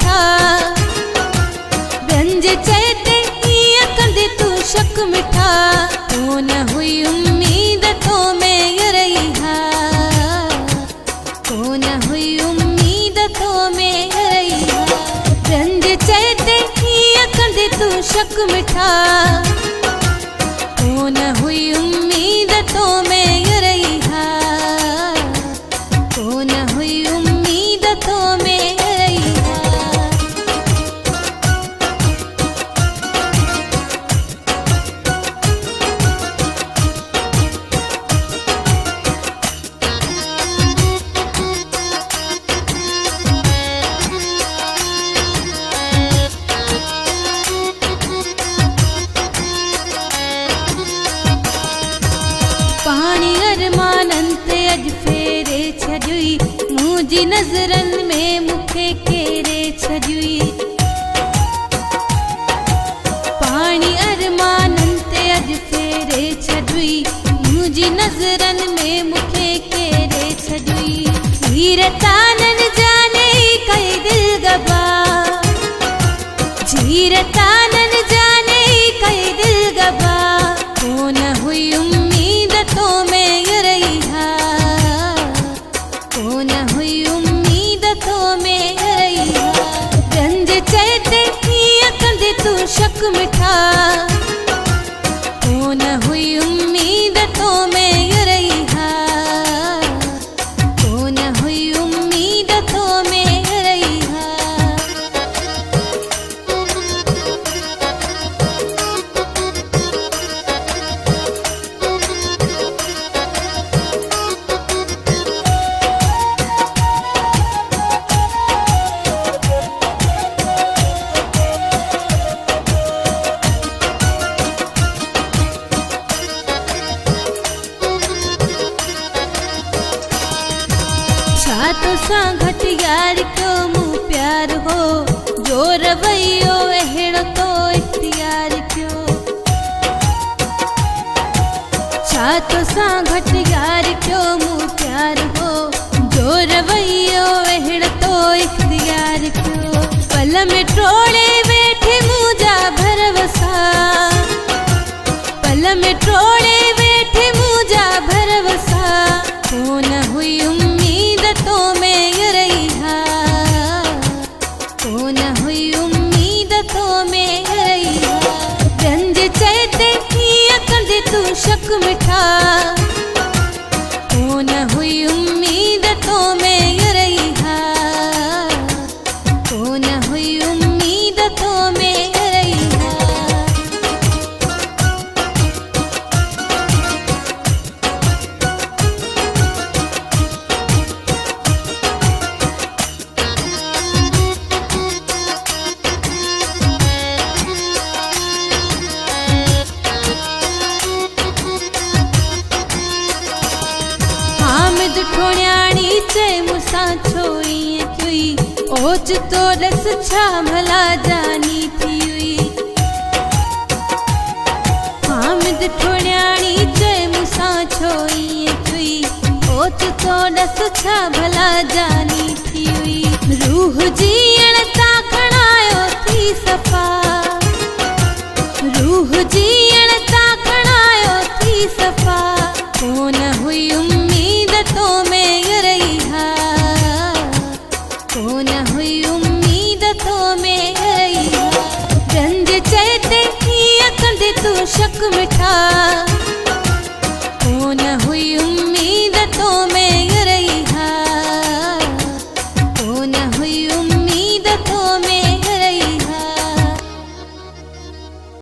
मिठा रंज चैते ईअं कंदे तू शक मिठा तो न हुई उम्मीद तो मैं रही हा तो न हुई उम्मीद तो मैं रही हा रंज चैते ईअं कंदे तू शक मिठा तो न हुई उम्मीद तो मैं रही हा तो न हुई उम्मीद तो मैं रही हा पानी अरमानन ते अज फेरे छजुई मुझी नजरन में मुखे केरे छजुई पानी अरमानन ते अज फेरे छजुई मुझी नजरन में मुखे केरे छजुई हीर तानन जाने कई दिल गबा जीर तानन जाने कई दिल गबा तो न हुई उम्मीद तो मैं रही हा तो न हुई उम्मीद तो मैं रही हा रंज चैते ईअं कंदे तू शक मिठा तो न हुई उम्मीद तो मैं रही हा तो न हुई उम्मीद तो मैं रही हा छा तो सा घट यार क्यों मुँह प्यार हो जो रवैयो अहिड़ो तो इख्तियार क्यों छा तो सा घट यार क्यों मुँह प्यार हो जो रवैयो अहिड़ो तो इख्तियार क्यों पल में टोड़े वेठे मुझा भरवसा पल में टोड़े वेठे मुझा भरवसा तो न हुई उम्मीद तो मैं रही हा तो न हुई उम्मीद तो मैं रही हा रंज चैते ईअं कंदे तू शक मिठा तो न हुई उम्मीद तो मैं रही हा तो न हुई उम्मीद तो मैं रही हा हामिद ठोण्याणी चए मुसां छो ईअं थी ओच तो रस छा भला जानी थी हुई हामिद ठोण्याणी चए मुसां छो ईअं थी ओच तो रस छा भला जानी थी हुई रूह जीअण तां खणायो थी सफ़ा रूह जीअण तां खणायो थी सफ़ा तो न हुई